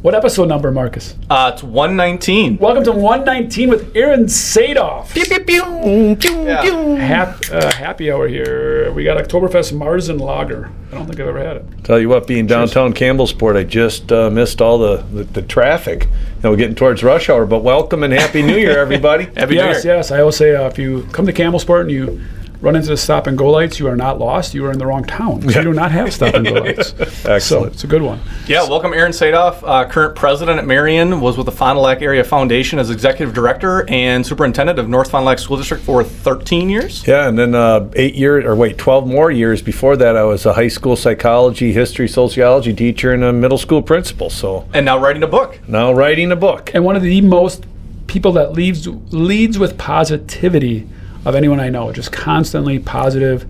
What episode number, Marcus? It's 119. Welcome to 119 with Aaron Sadoff. Pew, pew, pew, pew, Yeah. pew. Happy hour here. We got Oktoberfest Marzen Lager. I don't think I've ever had it. Tell you what, being downtown Campbellsport, I just missed all the traffic. Getting towards rush hour. But welcome and Happy New Year, everybody. Happy New Year. Yes. I always say if you come to Campbellsport and you run into the stop and go lights, you are not lost. You are in the wrong town. You do not have stop and go lights. Excellent. So it's a good one. Yeah, welcome Aaron Sadoff, current president at Marian, was with the Fond du Lac Area Foundation as executive director and superintendent of North Fond du Lac School District for 13 years. Yeah, and then 12 more years before that, I was a high school psychology, history, sociology teacher and a middle school principal. So And now writing a book. now writing a book. And one of the most people that leads with positivity of anyone I know, just constantly positive.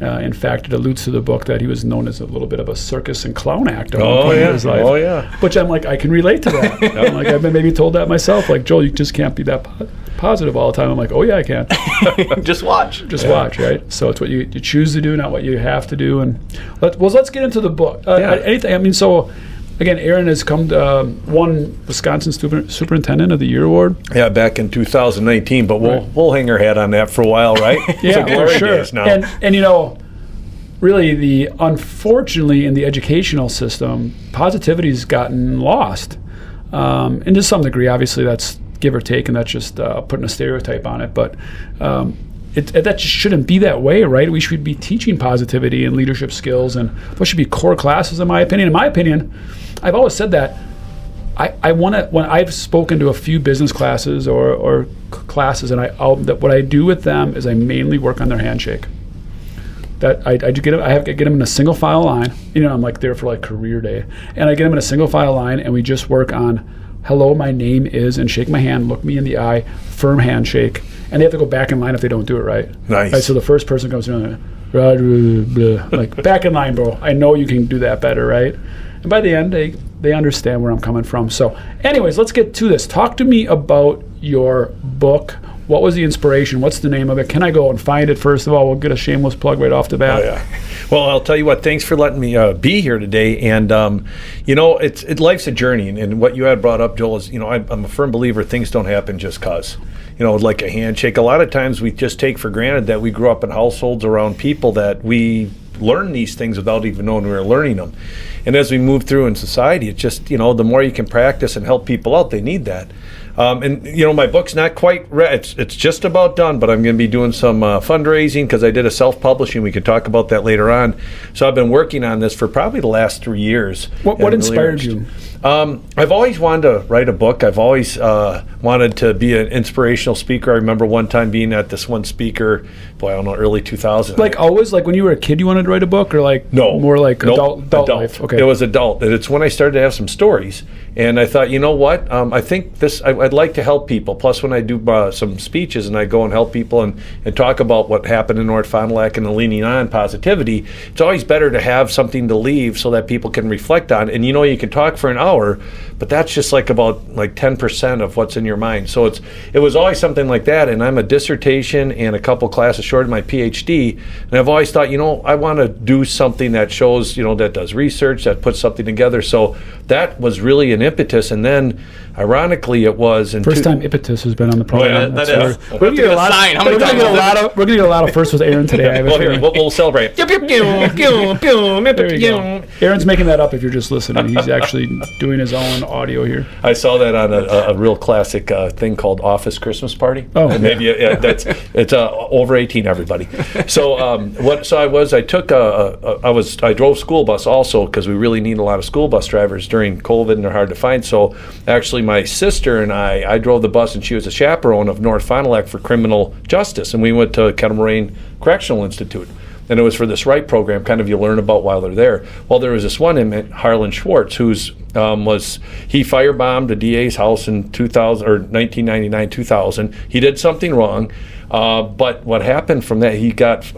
In fact, it alludes to the book that he was known as a little bit of a circus and clown actor. In his life. Oh, yeah. Which I'm like, I can relate to that. I'm like, I've been maybe told that myself. Like, Joel, you just can't be that positive all the time. I'm like, oh yeah, I can. Just watch. Watch, right? So it's what you choose to do, not what you have to do. And let's get into the book. Anything. I mean, so. Again, Aaron has won Wisconsin Superintendent of the Year award. Yeah, back in 2019, but we'll hang our hat on that for a while, right? Yeah, for sure. Days now. And really, unfortunately, in the educational system, positivity's gotten lost. And to some degree, obviously, that's give or take, and that's just putting a stereotype on it. But that just shouldn't be that way, right? We should be teaching positivity and leadership skills, and those should be core classes, in my opinion. In my opinion, I've always said that I want to. When I've spoken to a few business classes or classes, and what I do with them is I mainly work on their handshake. That I get them in a single file line. I'm like there for like career day, and I get them in a single file line, and we just work on, hello, my name is, and shake my hand, look me in the eye, firm handshake, and they have to go back in line if they don't do it right. Nice. Right, so the first person comes in, like back in line, bro. I know you can do that better, right? And by the end, they understand where I'm coming from. So, anyways, let's get to this. Talk to me about your book. What was the inspiration? What's the name of it? Can I go and find it, first of all? We'll get a shameless plug right off the bat. Oh, yeah. Well, I'll tell you what, thanks for letting me be here today. And, life's a journey. And what you had brought up, Joel, is, I'm a firm believer things don't happen just because. Like a handshake. A lot of times we just take for granted that we grew up in households around people that we learn these things without even knowing we were learning them. And as we move through in society, it's just, the more you can practice and help people out, they need that. My book's not quite ready. It's just about done, but I'm going to be doing some fundraising because I did a self-publishing. We could talk about that later on. So I've been working on this for probably the last 3 years. What inspired you? I've always wanted to write a book. I've always wanted to be an inspirational speaker. I remember one time being at this one speaker, early 2000s. Like always, like when you were a kid, you wanted to write a book, or like more like adult life? Okay. It was adult, and it's when I started to have some stories, and I thought, I think I'd like to help people. Plus, when I do some speeches and I go and help people and talk about what happened in North Fond du Lac and the leaning on positivity, it's always better to have something to leave so that people can reflect on. And you can talk for an hour, but that's just about 10% of what's in your mind. So it was always something like that. And I'm a dissertation and a couple classes short of my PhD, and I've always thought, I want to do something that shows, that does research, that puts something together. So that was really an impetus. And then, ironically, it was first time impetus has been on the program. That is. We're going to get a lot of firsts with Aaron today. We'll celebrate. There you go. Aaron's making that up if you're just listening. He's actually doing his own audio here. I saw that on a real classic thing called Office Christmas Party. Oh, and maybe it's over 18, everybody. So I drove school bus also because we really need a lot of school bus drivers during COVID and they're hard to find. So actually, my sister and I drove the bus, and she was a chaperone of North Fond du Lac for criminal justice, and we went to Kettle Moraine Correctional Institute. And it was for this RIGHT program, kind of you learn about while they're there. Well, there was this one inmate, Harlan Schwartz, he firebombed a DA's house in 1999, 2000. He did something wrong, but what happened from that? He got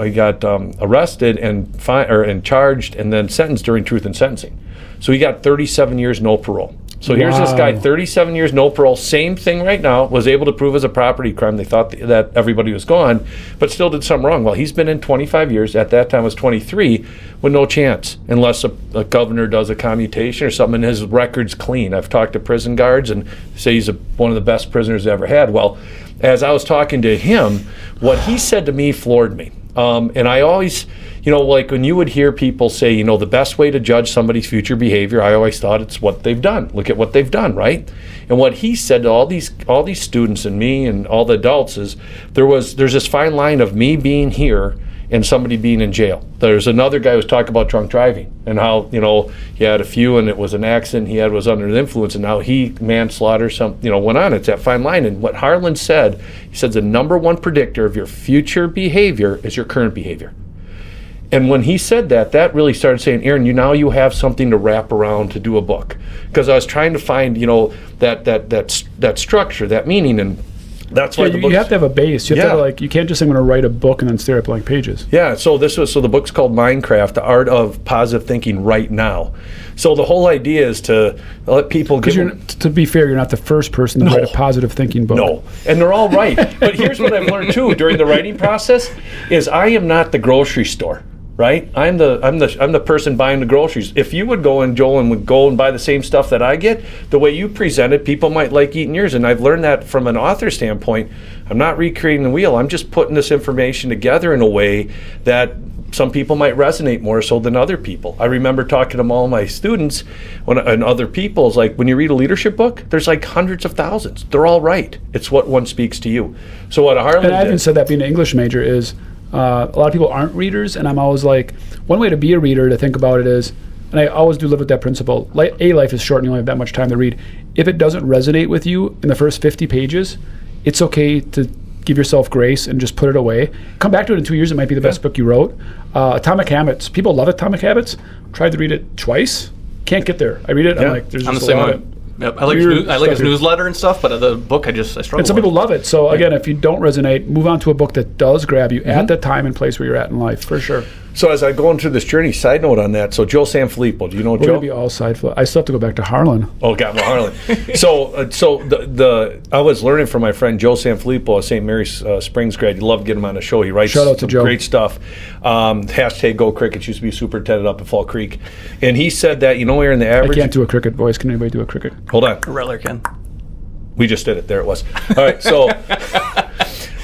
arrested and charged and then sentenced during truth in sentencing. So he got 37 years, no parole. So here's this guy, 37 years, no parole, same thing right now, was able to prove as a property crime. They thought that everybody was gone, but still did something wrong. Well, he's been in 25 years. At that time was 23, with no chance, unless a governor does a commutation or something, and his record's clean. I've talked to prison guards and say he's one of the best prisoners ever had. Well, as I was talking to him, what he said to me floored me. And I always, like when you would hear people say, the best way to judge somebody's future behavior, I always thought it's what they've done. Look at what they've done, right? And what he said to all these students and me and all the adults is there's this fine line of me being here and somebody being in jail. There's another guy who was talking about drunk driving and how, he had a few and it was an accident he was under the influence, and now he manslaughter went on. It's that fine line. And what Harlan said, he said the number one predictor of your future behavior is your current behavior. And when he said that really started saying, Aaron, you have something to wrap around to do a book. Because I was trying to find, that structure, that meaning, and that's why you have to have a base. You have to you can't just say I'm going to write a book and then stare at blank pages. Yeah. So the book's called Mindcraft: The Art of Positive Thinking Right Now. So the whole idea is to let people. To be fair, you're not the first person to write a positive thinking book. No, and they're all right. But here's what I've learned too during the writing process: is I am not the grocery store. Right, I'm the person buying the groceries. If you would go and Joel would go and buy the same stuff that I get, the way you present it, people might like eating yours. And I've learned that from an author standpoint. I'm not recreating the wheel. I'm just putting this information together in a way that some people might resonate more so than other people. I remember talking to all my students and other people, is like when you read a leadership book, there's like hundreds of thousands. They're all right. It's what one speaks to you. So what Harlan and I even said that being an English major is. A lot of people aren't readers, and I'm always like, one way to be a reader, to think about it is, and I always do live with that principle, life is short and you only have that much time to read. If it doesn't resonate with you in the first 50 pages, it's okay to give yourself grace and just put it away. Come back to it in 2 years, it might be the best book you wrote. Atomic Habits, people love Atomic Habits. Tried to read it twice, can't get there. I read it, I'm like, there's just a lot of it. Yep. I like his newsletter and stuff, but the book I struggle and some people love it. So again, if you don't resonate, move on to a book that does grab you at the time and place where you're at in life, for sure. So as I go into this journey, side note on that, so Joe Sanfilippo, do you know We're Joe? going to be all side flip. I still have to go back to Harlan. Oh, got Harlan. So I was learning from my friend Joe Sanfilippo, a St. Mary's Springs grad. You love to get him on the show. He writes Shout out to Joe. Great stuff. Hashtag Go Crickets, used to be superintendent up at Fall Creek. And he said that, Aaron, the average... I can't do a cricket voice. Can anybody do a cricket? Hold on. Rather can. We just did it. There it was. All right, so...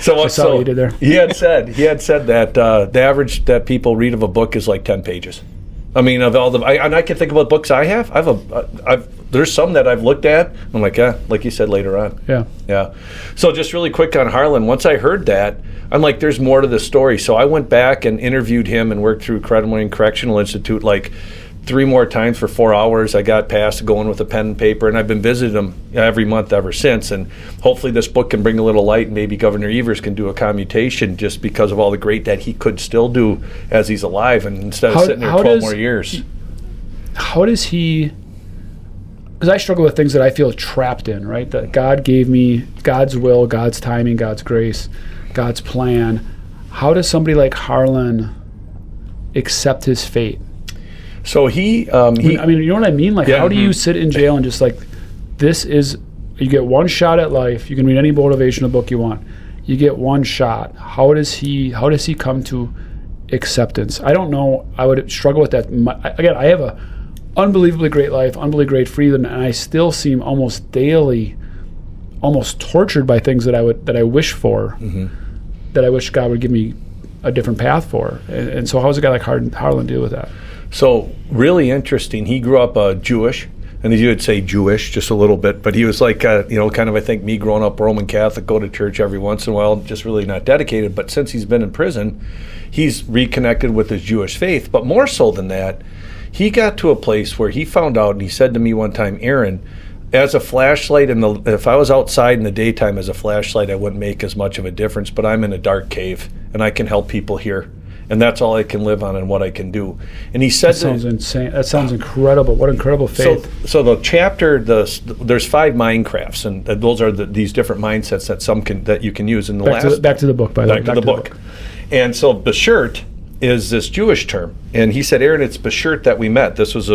I saw what you did there. He had said that the average that people read of a book is like 10 pages. I mean, of all I can think about books I have. There's some that I've looked at. I'm like, like you said later on. Yeah. So just really quick on Harlan. Once I heard that, I'm like, there's more to the story. So I went back and interviewed him and worked through Credible Correctional Institute like 3 more times for 4 hours. I got past going with a pen and paper, and I've been visiting him every month ever since. And hopefully this book can bring a little light, and maybe Governor Evers can do a commutation just because of all the great that he could still do as he's alive, and instead of sitting there 12 more years. How does he... Because I struggle with things that I feel trapped in, right? That God gave me God's will, God's timing, God's grace, God's plan. How does somebody like Harlan accept his fate? So you know what I mean? Like, how do you sit in jail and just like, you get one shot at life. You can read any motivational book you want. You get one shot. How does he come to acceptance? I don't know. I would struggle with that. Again, I have a unbelievably great life, unbelievably great freedom, and I still seem almost daily, almost tortured by things that I wish for, that I wish God would give me a different path for. And so how does a guy like Harlan deal with that? So really interesting. He grew up Jewish, and you would say Jewish just a little bit, but he was like, kind of, I think, me growing up Roman Catholic, go to church every once in a while, just really not dedicated. But since he's been in prison, he's reconnected with his Jewish faith. But more so than that, he got to a place where he found out, and he said to me one time, Aaron, as a flashlight, if I was outside in the daytime as a flashlight, I wouldn't make as much of a difference, but I'm in a dark cave, and I can help people here. And that's all I can live on and what I can do. And he said... That sounds insane. That sounds incredible. What incredible faith. So the chapter, there's 5 Mindcrafts, and those are these different mindsets that you can use. And back to the book, by the way. Back to the book. And so Beshert is this Jewish term. And he said, Aaron, it's Beshert that we met. This was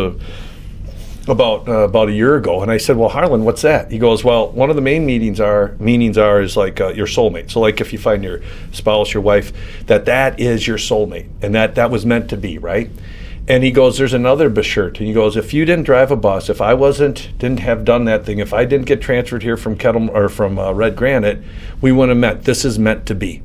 about a year ago, and I said, "Well, Harlan, what's that?" He goes, "Well, one of the main meanings is like your soulmate. So, like if you find your spouse, your wife, that is your soulmate, and that was meant to be, right?" And he goes, "There's another Beshert." And he goes, "If you didn't drive a bus, if I didn't have done that thing, if I didn't get transferred here from Red Granite, we wouldn't have met. This is meant to be."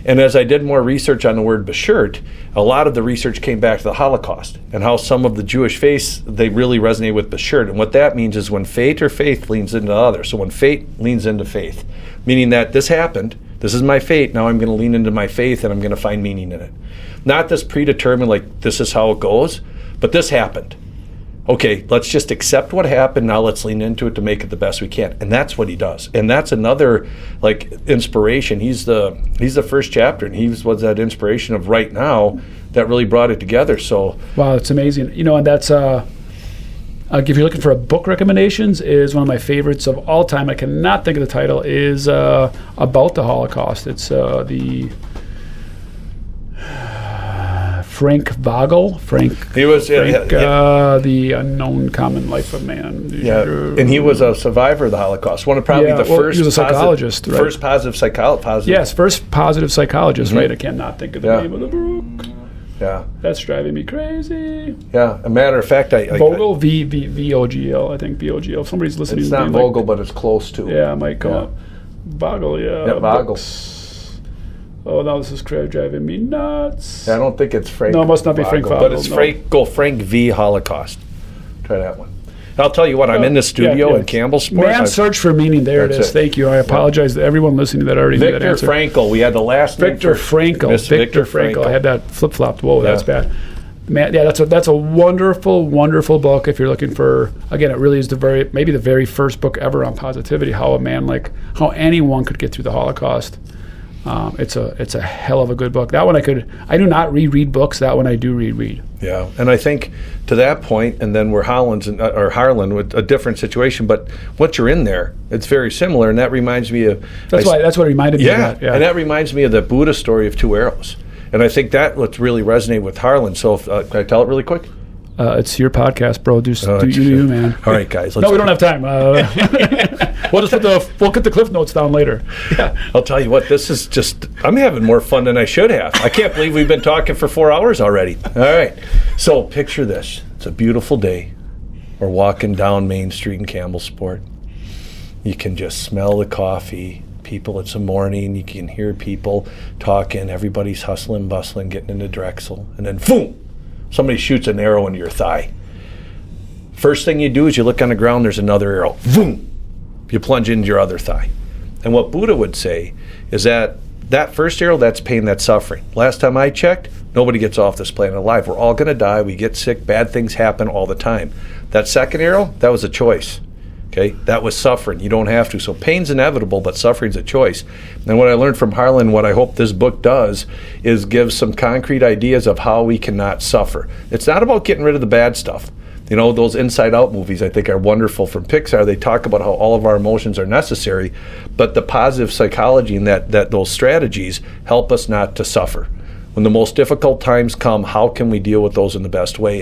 And as I did more research on the word Beshert, a lot of the research came back to the Holocaust and how some of the Jewish faiths, they really resonate with Beshert. And what that means is when fate or faith leans into the other. So when fate leans into faith, meaning that this happened, this is my fate, now I'm going to lean into my faith and I'm going to find meaning in it. Not this predetermined, like this is how it goes, but this happened. Okay, let's just accept what happened. Now let's lean into it to make it the best we can. And that's what he does. And that's another like inspiration. He's the first chapter, and he was that inspiration of right now that really brought it together. So wow, it's amazing. And that's if you're looking for a book recommendations, is one of my favorites of all time. I cannot think of the title. Is about the Holocaust. It's the Frank Vogel. He was the Unknown Common Life of Man. Yeah, and he was a survivor of the Holocaust. One of probably the first. He was a psychologist, right? First positive psychologist. Yes, first positive psychologist. Right. I cannot think of the name of the book. Yeah, that's driving me crazy. Yeah, a matter of fact, Vogel, V-O-G-L. I think V-O-G-L. If somebody's listening. It's not Vogel, but it's close to. Yeah, it might come up. Vogel, yeah. Yeah, Vogel. Oh, now this is driving me nuts. I don't think it's Frank. No, it must not be Frank Vogel. But it's Frank V. Holocaust. Try that one. I'll tell you what, I'm in the studio in Campbellsport. Man's Search for Meaning. There it is. Thank you. I apologize to everyone listening that already knew that answer. Victor Frankl. We had the last name. Victor Frankl. I had that flip-flopped. Whoa, that's bad. Man, yeah, that's a wonderful, wonderful book. If you're looking for, again, it really is maybe the very first book ever on positivity. How how anyone could get through the Holocaust. It's a hell of a good book. That one I do not reread books. That one I do reread. Yeah, and I think to that point, and then we're Harlan with a different situation. But once you're in there, it's very similar, and that reminds me of. That's what reminded me of that. Yeah, and that reminds me of the Buddha story of two arrows, and I think that what's really resonated with Harlan. So can I tell it really quick? It's your podcast, bro. Do you, man. All right, guys. No, we don't have time. We'll get the cliff notes down later. Yeah, I'll tell you what. This is I'm having more fun than I should have. I can't believe we've been talking for 4 hours already. All right. So picture this. It's a beautiful day. We're walking down Main Street in Campbellsport. You can just smell the coffee. People, it's a morning. You can hear people talking. Everybody's hustling, bustling, getting into Drexel. And then, boom! Somebody shoots an arrow into your thigh. First thing you do is you look on the ground, there's another arrow. Boom! You plunge into your other thigh. And what Buddha would say is that first arrow, that's pain, that's suffering. Last time I checked, nobody gets off this planet alive. We're all going to die. We get sick. Bad things happen all the time. That second arrow, that was a choice. Okay? That was suffering. You don't have to. So pain's inevitable, but suffering's a choice. And what I learned from Harlan, what I hope this book does, is give some concrete ideas of how we cannot suffer. It's not about getting rid of the bad stuff. Those Inside Out movies I think are wonderful from Pixar. They talk about how all of our emotions are necessary, but the positive psychology and that those strategies help us not to suffer. When the most difficult times come, how can we deal with those in the best way?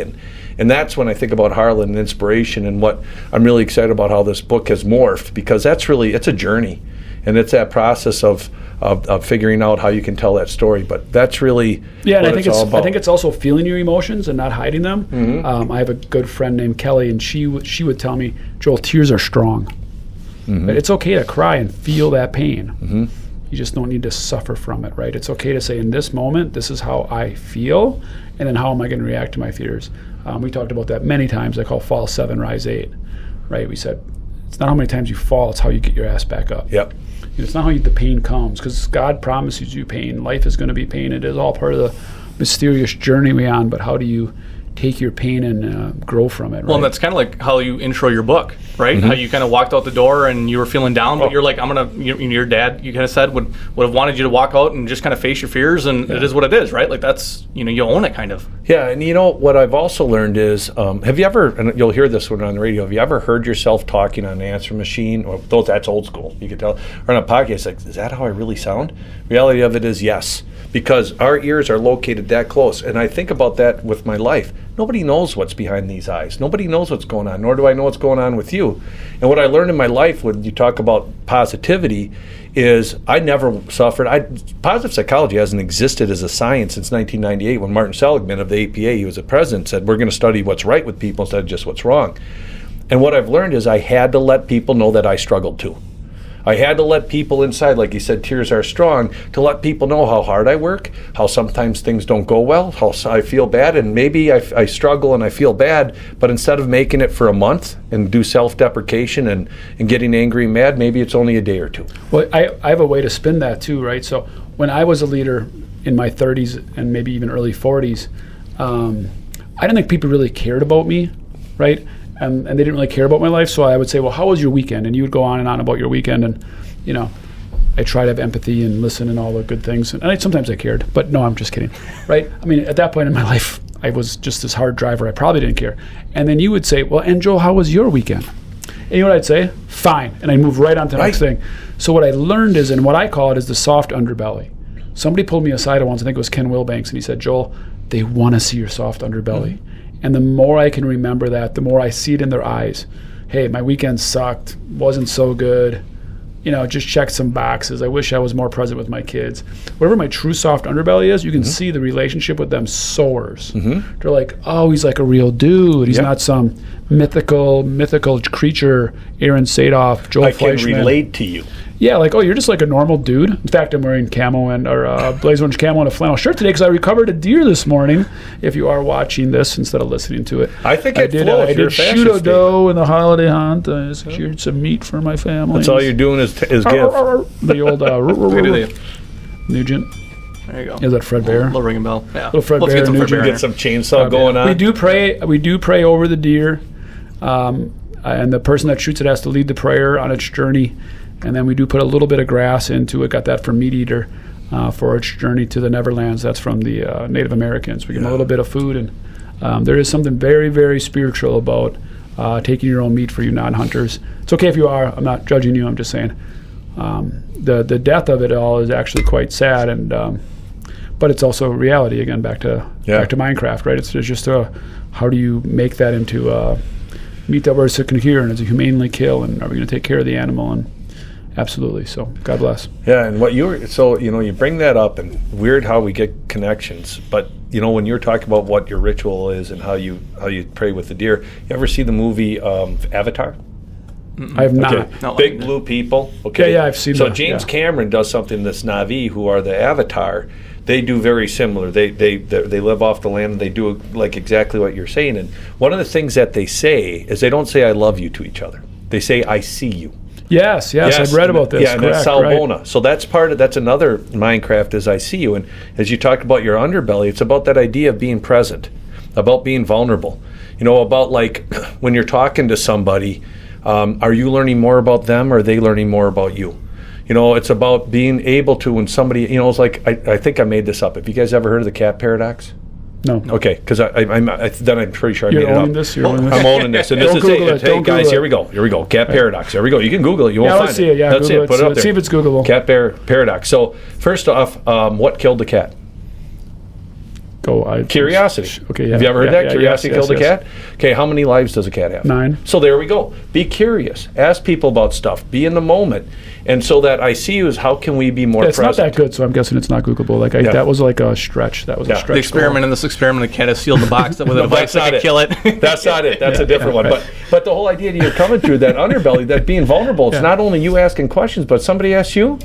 And that's when I think about Harlan and inspiration, and what I'm really excited about how this book has morphed, because it's a journey, and it's that process of figuring out how you can tell that story. But that's really and I think it's also feeling your emotions and not hiding them. Mm-hmm. I have a good friend named Kelly, and she would tell me, Joel, tears are strong. Mm-hmm. It's okay to cry and feel that pain. Mm-hmm. You just don't need to suffer from it, right? It's okay to say, in this moment, this is how I feel, and then how am I going to react to my fears? We talked about that many times. I call fall 7, rise 8, right? We said, it's not how many times you fall, it's how you get your ass back up. Yep. It's not how the pain comes, because God promises you pain. Life is going to be pain. It is all part of the mysterious journey we're on, but how do you take your pain and grow from it, right? Well, and that's kind of like how you intro your book, right? Mm-hmm. How you kind of walked out the door and you were feeling down, but you're like, your dad, you kind of said, would have wanted you to walk out and just kind of face your fears, and it is what it is, right? Like that's, you own it kind of. Yeah, and what I've also learned is, have you ever, and you'll hear this one on the radio, have you ever heard yourself talking on an answer machine? Or that's old school, you could tell. Or on a podcast, like, is that how I really sound? Reality of it is yes. because our ears are located that close. And I think about that with my life. Nobody knows what's behind these eyes. Nobody knows what's going on, nor do I know what's going on with you. And what I learned in my life when you talk about positivity is I never suffered. Positive psychology hasn't existed as a science since 1998 when Martin Seligman of the APA, he was the president, said we're going to study what's right with people instead of just what's wrong. And what I've learned is I had to let people know that I struggled too. I had to let people inside, like you said, tears are strong, to let people know how hard I work, how sometimes things don't go well, how I feel bad, and maybe I struggle and I feel bad, but instead of making it for a month and do self-deprecation and getting angry and mad, maybe it's only a day or two. Well, I have a way to spin that too, right? So when I was a leader in my 30s and maybe even early 40s, I didn't think people really cared about me, right? And they didn't really care about my life, so I would say, well, how was your weekend? And you would go on and on about your weekend, and, you know, I try to have empathy and listen and all the good things. And sometimes I cared, but no, I'm just kidding, right? I mean, at that point in my life, I was just this hard driver. I probably didn't care. And then you would say, well, and Joel, how was your weekend? And you know what I'd say? Fine. And I move right on to the next thing. So what I learned is, and what I call it is the soft underbelly. Somebody pulled me aside once, I think it was Ken Wilbanks, and he said, Joel, they want to see your soft underbelly. And the more I can remember that, the more I see it in their eyes. Hey, my weekend sucked, wasn't so good, you know, just checked some boxes. I wish I was more present with my kids. Whatever my true soft underbelly is, you can see the relationship with them soars. They're like, oh, he's like a real dude. He's not some mythical creature, Aaron Sadoff, Joel Fleischman. I can relate to you. Yeah, like, oh, you're just like a normal dude. In fact, I'm wearing camo or blaze orange camo and a flannel shirt today because I recovered a deer this morning. If you are watching this instead of listening to it, I think I did shoot a doe in the holiday hunt. I secured some meat for my family. That's all you're doing is give. The old Nugent. There you go. Is that Fred Bear? Little ringing bell. Yeah. Little Fred Let's Bear. get some Fred Bear. Get some chainsaw going on. We do pray over the deer, and the person that shoots it has to lead the prayer on its journey. And then we do put a little bit of grass into it. Got that from Meat Eater for its journey to the Neverlands. That's from the Native Americans. We give them a little bit of food, and there is something very, very spiritual about taking your own meat for you non-hunters. It's okay if you are. I'm not judging you. I'm just saying the death of it all is actually quite sad, and but it's also reality. Again, back to Mindcraft, right? It's just how do you make that into meat that we're sick and here, and it's a humanely kill, and are we going to take care of the animal? And absolutely. So God bless. Yeah, and what you bring that up, and weird how we get connections. But when you're talking about what your ritual is and how you pray with the deer, you ever see the movie Avatar? I have not. Okay. Not Big like blue people. Okay. Yeah, I've seen that. So James Cameron does something. This Na'vi, who are the Avatar, they do very similar. They live off the land and they do like exactly what you're saying. And one of the things that they say is they don't say "I love you" to each other. They say "I see you." Yes, I've read about this. Yeah, and that's Salbona. Right. So that's another Mindcraft is I see you. And as you talked about your underbelly, it's about that idea of being present, about being vulnerable. About like when you're talking to somebody, are you learning more about them or are they learning more about you? It's about being able to, when somebody, it's like, I think I made this up. Have you guys ever heard of the cat paradox? No. Okay, because then I'm pretty sure I You're made it up. owning this? You're owning this? I'm owning this. And Don't this Google is it. Don't guys, Google here we go. Cat paradox. Here we go. You can Google it. You won't find it. Let's see it. Yeah, That's Google it. Put it up there. See if it's Googleable. Cat paradox. So first off, what killed the cat? Curiosity. Okay, yeah. Have you ever heard that? Curiosity killed the yes. cat? Okay, how many lives does a cat have? 9. So there we go. Be curious. Ask people about stuff. Be in the moment. And so that I see you is how can we be more present? It's not that good, so I'm guessing it's not Googleable. That was like a stretch. That was a stretch. The experiment in this experiment, the cat has sealed the box with a device that can kill it. That's not it. That's a different one. Right. But the whole idea that you're coming through that underbelly, that being vulnerable, it's not only you asking questions, but somebody asks you.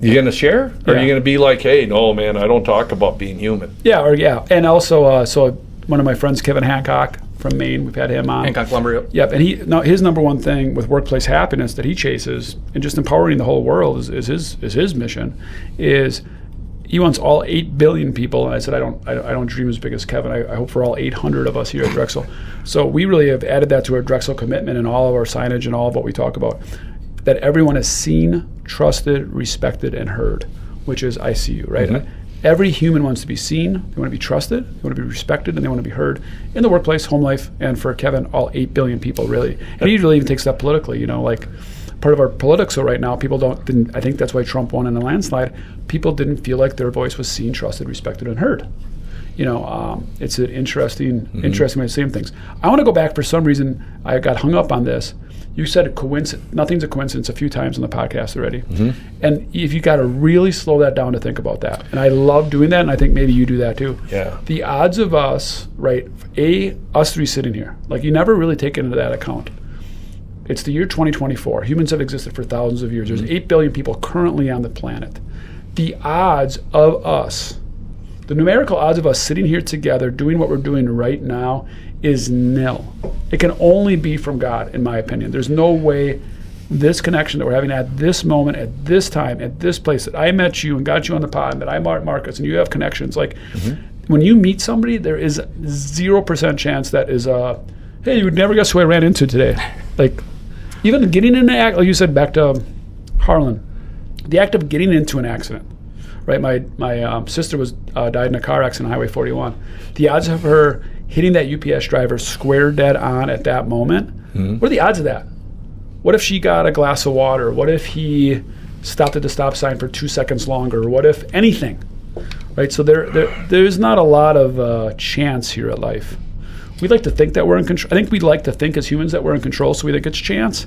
You going to share? Or are you going to be like, hey, no, man, I don't talk about being human? Yeah. And also, so one of my friends, Kevin Hancock from Maine, we've had him on. Hancock Lumber. Yep. And his number one thing with workplace happiness that he chases, and just empowering the whole world is his mission, is he wants all 8 billion people. And I said, I don't dream as big as Kevin. I hope for all 800 of us here at Drexel. So we really have added that to our Drexel commitment and all of our signage and all of what we talk about. That everyone is seen, trusted, respected, and heard, which is I see you, right? Mm-hmm. Every human wants to be seen, they want to be trusted, they want to be respected, and they want to be heard in the workplace, home life, and for Kevin, all 8 billion people, really. And he really even takes that politically, like part of our politics right now, people didn't. I think that's why Trump won in a landslide. People didn't feel like their voice was seen, trusted, respected, and heard. It's an interesting way of saying things. I want to go back. For some reason, I got hung up on this. You said nothing's a coincidence a few times on the podcast already. And if you got to really slow that down to think about that. And I love doing that, and I think maybe you do that too. Yeah. The odds of us, right, us three sitting here, like you never really take into that account. It's the year 2024. Humans have existed for thousands of years. There's 8 billion people currently on the planet. The odds of us, the numerical odds of us sitting here together doing what we're doing right now is nil. It can only be from God, in my opinion. There's no way this connection that we're having at this moment, at this time, at this place, that I met you and got you on the pod, and that I met Marcus, and you have connections. Like, when you meet somebody, there is 0% chance that is, hey, you would never guess who I ran into today. Like, even getting in an act, like you said, back to Harlan, the act of getting into an accident. Right, my sister died in a car accident on Highway 41. The odds of her hitting that UPS driver square dead on at that moment, what are the odds of that? What if she got a glass of water? What if he stopped at the stop sign for 2 seconds longer? What if anything? Right, so there's not a lot of chance here at life. We like to think that we're in control. I think we like to think as humans that we're in control, so we think it's chance.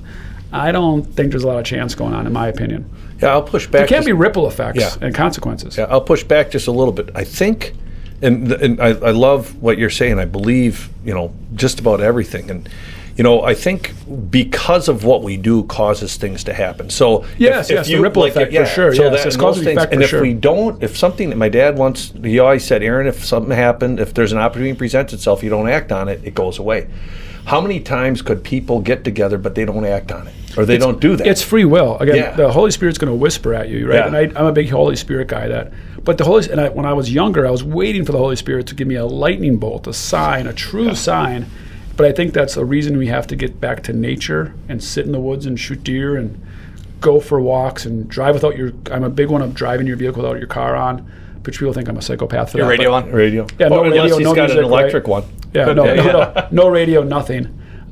I don't think there's a lot of chance going on, in my opinion. Yeah, I'll push back. There can be ripple effects and consequences. Yeah, I'll push back just a little bit. I think, and I love what you're saying. I believe, just about everything. And, I think because of what we do causes things to happen. So if you, the ripple effect for sure. So yes, it's cause and effect and for sure. If something that my dad once, he always said, Aaron, if something happened, if there's an opportunity presents itself, you don't act on it, it goes away. How many times could people get together but they don't act on it? Or they don't do that? It's free will. Again, the Holy Spirit's going to whisper at you, right? Yeah. And I'm a big Holy Spirit guy. But when I was younger, I was waiting for the Holy Spirit to give me a lightning bolt, a sign, a true sign. But I think that's a reason we have to get back to nature and sit in the woods and shoot deer and go for walks and drive without I'm a big one of driving your vehicle without your car on, which people think I'm a psychopath for your that. Radio on? Radio. Yeah, no radio, unless he's no got music, an electric one. Yeah, no radio, nothing.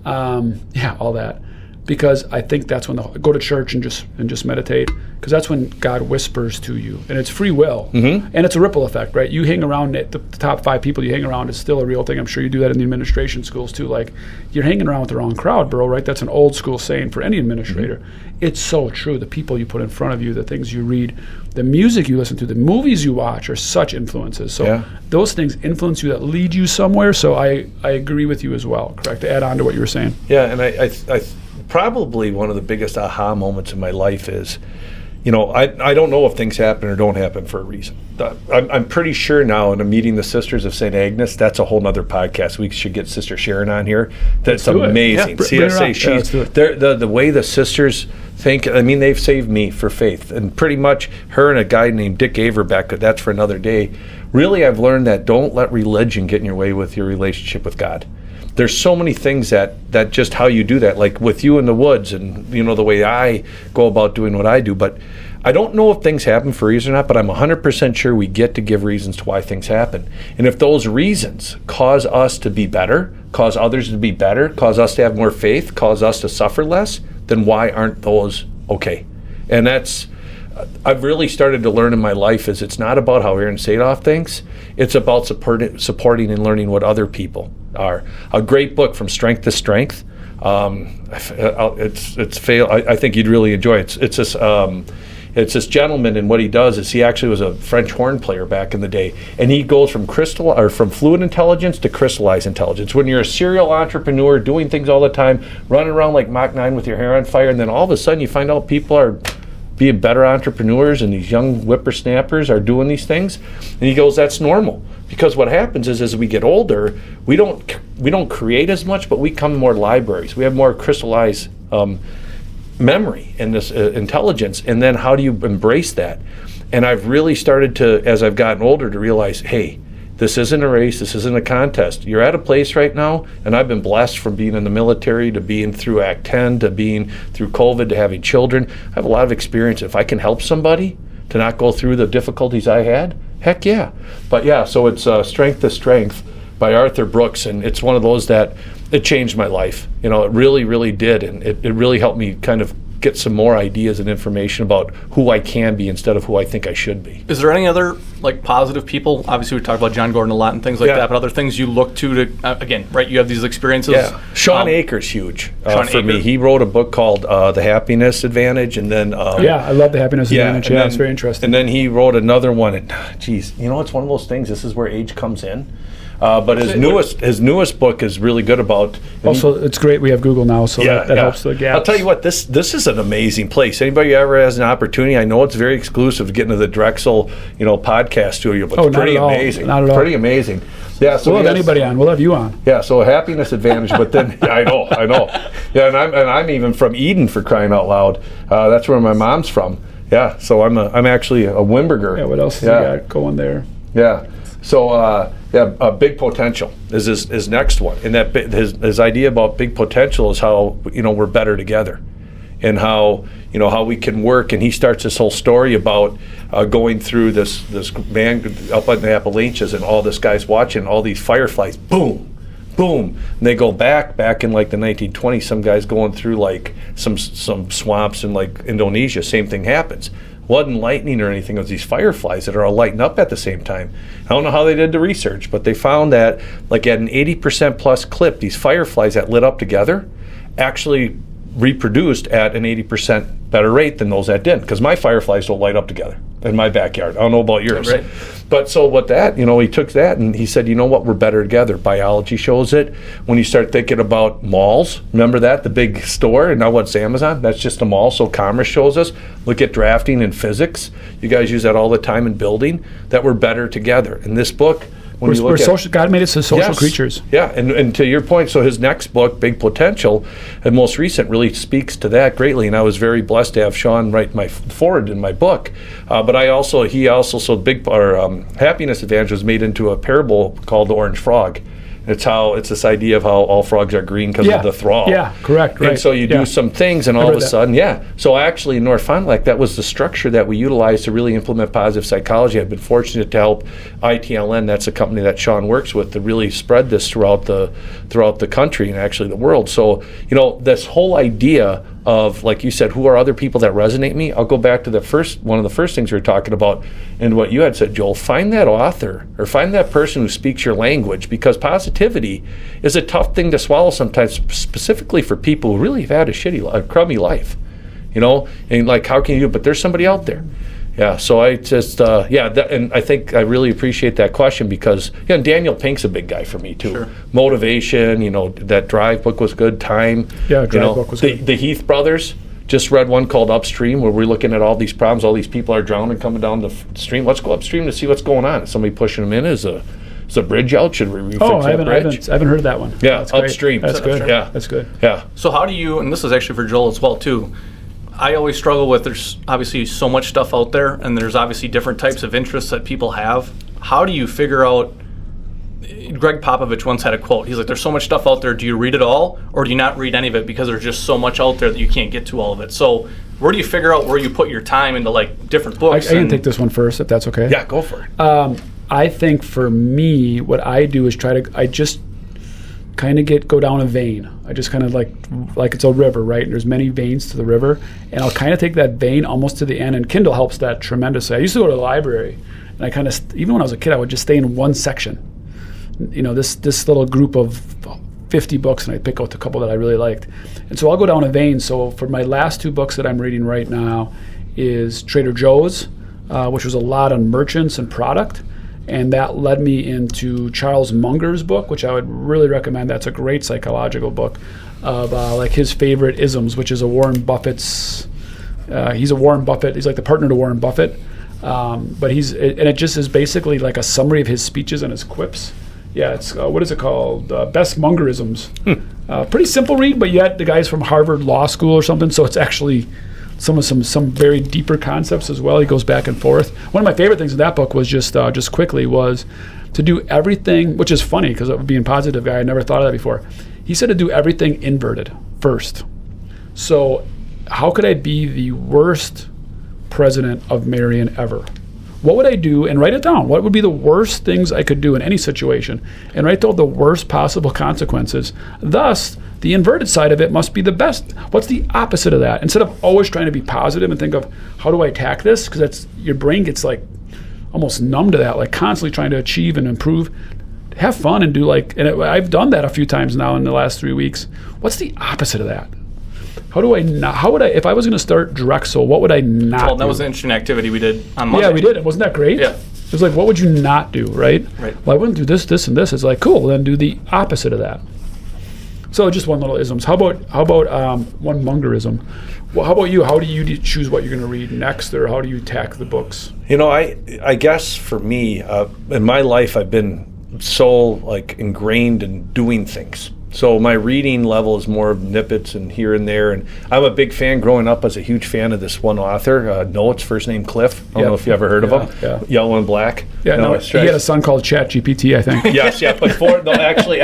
All that. Because I think that's when go to church and just meditate, because that's when God whispers to you, and it's free will, and it's a ripple effect, right? You hang around the top 5 people you hang around is still a real thing. I'm sure you do that in the administration schools too. Like, you're hanging around with the wrong crowd, bro, right? That's an old school saying for any administrator. It's so true. The people you put in front of you, the things you read, the music you listen to, the movies you watch are such influences. So those things influence you, that lead you somewhere. So I agree with you as well. Correct. To add on to what you were saying. Yeah, and I probably one of the biggest aha moments in my life is, I don't know if things happen or don't happen for a reason. I'm pretty sure now, and I'm meeting the Sisters of St. Agnes. That's a whole nother podcast. We should get Sister Sharon on here. That's amazing. CSA, the way the sisters think, I mean, they've saved me for faith. And pretty much her and a guy named Dick Averbeck, that's for another day. Really, I've learned that don't let religion get in your way with your relationship with God. There's so many things that just how you do that, like with you in the woods and, the way I go about doing what I do. But I don't know if things happen for reasons or not, but I'm 100% sure we get to give reasons to why things happen. And if those reasons cause us to be better, cause others to be better, cause us to have more faith, cause us to suffer less, then why aren't those okay? And I've really started to learn in my life is it's not about how Aaron Sadoff thinks. It's about supporting and learning what other people are. A great book, From Strength to Strength. I think you'd really enjoy it. It's this gentleman, and what he does is he actually was a French horn player back in the day, and he goes from fluid intelligence to crystallized intelligence. When you're a serial entrepreneur doing things all the time, running around like Mach 9 with your hair on fire, and then all of a sudden you find out people are being better entrepreneurs and these young whippersnappers are doing these things, and he goes, that's normal, because what happens is as we get older, we don't create as much, but we become more libraries. We have more crystallized memory and this intelligence, and then how do you embrace that? And I've really started to, as I've gotten older, to realize, hey, this isn't a race, this isn't a contest. You're at a place right now, and I've been blessed from being in the military to being through Act 10 to being through COVID to having children. I have a lot of experience. If I can help somebody to not go through the difficulties I had, heck yeah. But yeah, so it's Strength to Strength by Arthur Brooks, and it's one of those that it changed my life. It really, really did, and it really helped me kind of get some more ideas and information about who I can be instead of who I think I should be. Is there any other like positive people? Obviously, we talked about John Gordon a lot and things like that, but other things you look to again, right? You have these experiences. Yeah, Sean Akers, huge for me. Akers. He wrote a book called The Happiness Advantage, and then I love The Happiness Advantage. Yeah, it's very interesting. And then he wrote another one. And geez, you know, it's one of those things. This is where age comes in. But his newest book is really good about. Also, it's great we have Google now, so that helps the gaps. I'll tell you what, this is an amazing place. Anybody who ever has an opportunity, I know it's very exclusive to get into the Drexel, podcast studio, but it's pretty amazing. Not at all. Pretty amazing. Yeah, so we'll have anybody on. We'll have you on. Yeah, so a happiness advantage, but then I know. Yeah, and I'm even from Eden, for crying out loud. That's where my mom's from. Yeah, so I'm actually a Wimberger. Yeah, what else has he got going there? Yeah. So, big potential is his next one, and that his idea about big potential is how we're better together, and how we can work. And he starts this whole story about going through this man up in the Appalachians, and all this guy's watching all these fireflies, boom, boom, and they go back in like the 1920s. Some guys going through like some swamps in like Indonesia. Same thing happens. Wasn't lightning or anything. It was these fireflies that are all lighting up at the same time. I don't know how they did the research, but they found that like at an 80% plus clip, these fireflies that lit up together actually reproduced at an 80% better rate than those that didn't, because my fireflies don't light up together in my backyard. I don't know about yours. Right. But so what that, he took that and he said, you know what, we're better together. Biology shows it. When you start thinking about malls, remember that, the big store, and now what's Amazon? That's just a mall. So commerce shows us. Look at drafting and physics. You guys use that all the time in building, that we're better together. In this book, we're social. God made us social creatures. Yeah, and to your point, so his next book, Big Potential, and most recent, really speaks to that greatly. And I was very blessed to have Sean write my forward in my book. But Happiness Advantage was made into a parable called The Orange Frog. It's this idea of how all frogs are green because of the thaw. Yeah, correct. Right. And so you do some things, and all of a sudden, So actually, in North Fond du Lac, that was the structure that we utilized to really implement positive psychology. I've been fortunate to help ITLN. That's a company that Sean works with to really spread this throughout the country and actually the world. So this whole idea of, like you said, who are other people that resonate me? I'll go back to one of the first things we were talking about, and what you had said, Joel. Find that author or find that person who speaks your language, because positivity is a tough thing to swallow sometimes, specifically for people who really have had a crummy life, and like, how can you do it? But there's somebody out there. Yeah, so I just, and I think I really appreciate that question, because, and Daniel Pink's a big guy for me, too. Sure. Motivation, that Drive book was good. Time. Yeah, Drive book was good. The Heath brothers just read one called Upstream, where we're looking at all these problems. All these people are drowning coming down the stream. Let's go upstream to see what's going on. Is somebody pushing them in? Is a bridge out? Should we fix that bridge? I haven't heard that one. Yeah, that's Upstream. That's good. Yeah. That's good. Yeah. So how do you, and this is actually for Joel as well, too, I always struggle with, there's obviously so much stuff out there, and there's obviously different types of interests that people have. How do you figure out, Greg Popovich once had a quote, he's like, there's so much stuff out there, do you read it all, or do you not read any of it because there's just so much out there that you can't get to all of it? So where do you figure out where you put your time into like different books? I can take this one first, if that's okay. Yeah, go for it. I think for me, what I do is I just kind of go down a vein. I just kind of like it's a river, right? And there's many veins to the river, and I'll kind of take that vein almost to the end. And Kindle helps that tremendously. I used to go to the library, and I kind of even when I was a kid, I would just stay in one section. This little group of 50 books, and I'd pick out a couple that I really liked. And so I'll go down a vein. So for my last two books that I'm reading right now is Trader Joe's, which was a lot on merchants and product. And that led me into Charles Munger's book, which I would really recommend. That's a great psychological book of like his favorite isms, which is a Warren Buffett's. He's a Warren Buffett. He's like the partner to Warren Buffett. But it just is basically like a summary of his speeches and his quips. Yeah, it's what is it called? Best Mungerisms. Pretty simple read, but yet the guy's from Harvard Law School or something, so it's actually some very deeper concepts as well. He goes back and forth. One of my favorite things in that book was just quickly was to do everything, which is funny because being a positive guy, I never thought of that before. He said to do everything inverted first. So how could I be the worst president of Marian ever? What would I do? And write it down. What would be the worst things I could do in any situation? And write down the worst possible consequences. Thus, the inverted side of it must be the best. What's the opposite of that? Instead of always trying to be positive and think of how do I attack this, because that's your brain gets like almost numb to that, like constantly trying to achieve and improve. Have fun and do I've done that a few times now in the last 3 weeks. What's the opposite of that? How would I, if I was going to start Drexel, what would I not do? That was an interesting activity we did on Monday. Yeah, we did. Wasn't that great? Yeah. It was like, what would you not do, right? Right. Well, I wouldn't do this, this, and this. It's like, cool, then do the opposite of that. So just one little isms. How about one Mungerism? Well, how about you? How do you choose what you're going to read next, or how do you attack the books? I guess for me, in my life, I've been so like ingrained in doing things. So my reading level is more of nippets and here and there. And I'm a big fan. Growing up, I was a huge fan of this one author. Noah's first name Cliff. I don't know if you ever heard of him. Yeah. Yellow and Black. Yeah, no, he had a son called ChatGPT, I think. Yes, yeah. But actually,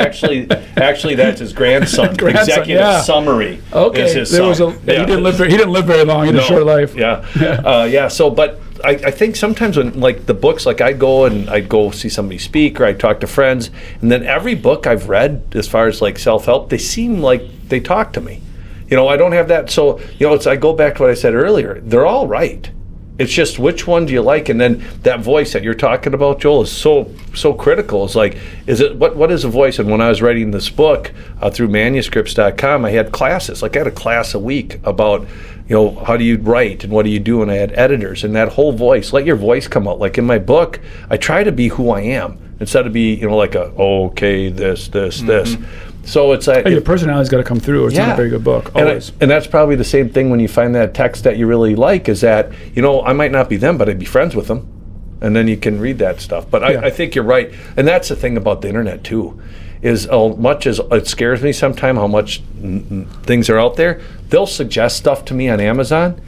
that's his grandson. Executive Summary. Okay, is his son. He didn't live very long. He had a short life. Yeah. So, but I think sometimes when like the books, like I'd go see somebody speak or I'd talk to friends, and then every book I've read as far as like self-help, they seem like they talk to me. I don't have that. So, I go back to what I said earlier. They're all right. It's just which one do you like? And then that voice that you're talking about, Joel, is so critical. It's like, what is a voice? And when I was writing this book through manuscripts.com, I had classes. Like I had a class a week about, how do you write and what do you do? And I had editors, and that whole voice, let your voice come out. Like in my book, I try to be who I am instead of be, like this. So it's like your personality's got to come through, or it's not a very good book. Always. And that's probably the same thing when you find that text that you really like, is that, I might not be them, but I'd be friends with them. And then you can read that stuff. But I think you're right. And that's the thing about the internet, too, is as much as it scares me sometimes how much things are out there, they'll suggest stuff to me on Amazon.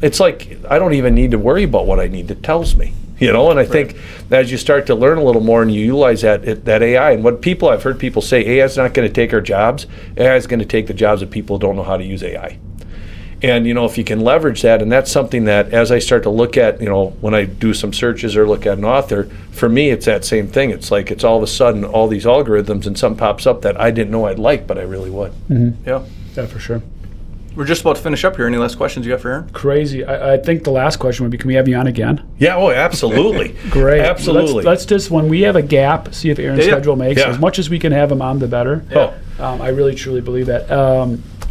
It's like I don't even need to worry about what I need. It tells me. And I think as you start to learn a little more and you utilize that AI, and I've heard people say, AI is not going to take our jobs. AI is going to take the jobs of people who don't know how to use AI. And, if you can leverage that, and that's something that as I start to look at, when I do some searches or look at an author, for me, it's that same thing. It's like it's all of a sudden all these algorithms and something pops up that I didn't know I'd like, but I really would. Mm-hmm. Yeah, for sure. We're just about to finish up here. Any last questions you got for Aaron? Crazy. I think the last question would be, can we have you on again? Yeah, absolutely. Great. Absolutely. Let's just, when we have a gap, see if Aaron's schedule makes. As much as we can have him on, the better. Yeah. I really, truly believe that.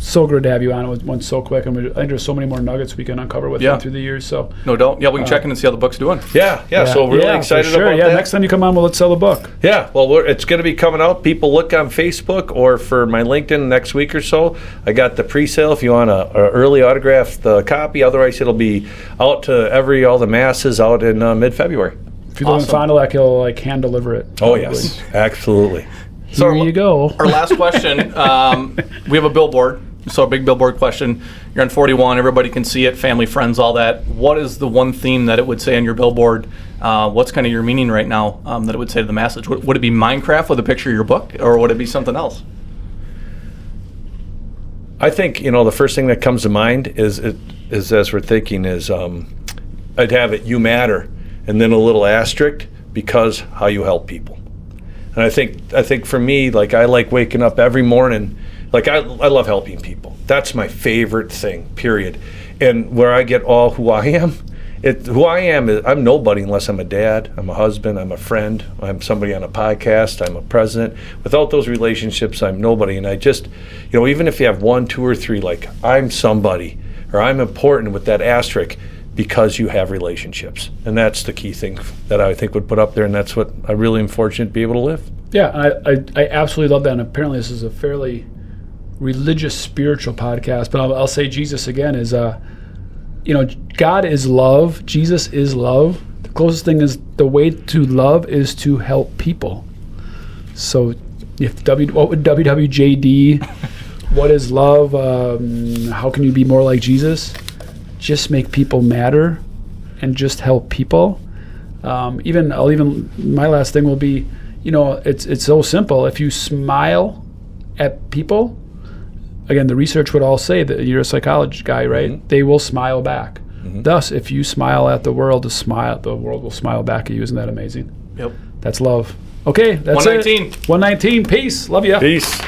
So good to have you on. It went so quick. I think there's so many more nuggets we can uncover with him through the years. So no doubt. Yeah, we can check in and see how the book's doing. Yeah. So we're really excited about that. Next time you come on, let's sell the book. Yeah, well, it's going to be coming out. People look on Facebook or for my LinkedIn next week or so. I got the pre-sale if you want a early autographed copy. Otherwise, it'll be out to all the masses out in mid-February. If you live in Fond du Lac, he'll hand deliver it. Probably. Oh, yes, absolutely. Here you go. Our last question, we have a billboard. So a big billboard question. You're on 41. Everybody can see it. Family, friends, all that. What is the one theme that it would say on your billboard? What's kind of your meaning right now that it would say to the message? Would it be Mindcraft with a picture of your book, or would it be something else? I think the first thing that comes to mind is as we're thinking is I'd have it, you matter, and then a little asterisk because how you help people. And I think for me, like I like waking up every morning. Like I love helping people. That's my favorite thing, period. And where I get all who I am, I'm nobody unless I'm a dad, I'm a husband, I'm a friend, I'm somebody on a podcast, I'm a president. Without those relationships, I'm nobody. And I just, even if you have 1, 2, or 3, like I'm somebody or I'm important with that asterisk because you have relationships. And that's the key thing that I think would put up there, and that's what I really am fortunate to be able to live. Yeah, I absolutely love that. And apparently this is a fairly religious, spiritual podcast, but I'll say Jesus again is, God is love. Jesus is love. The closest thing is the way to love is to help people. So, what would WWJD? What is love? How can you be more like Jesus? Just make people matter, and just help people. My last thing will be, it's so simple. If you smile at people. Again, the research would all say that you're a psychology guy, right? Mm-hmm. They will smile back. Mm-hmm. Thus, if you smile at the world, the world will smile back at you. Isn't that amazing? Yep. That's love. Okay, that's 119. it. 119. Peace. Love you. Peace.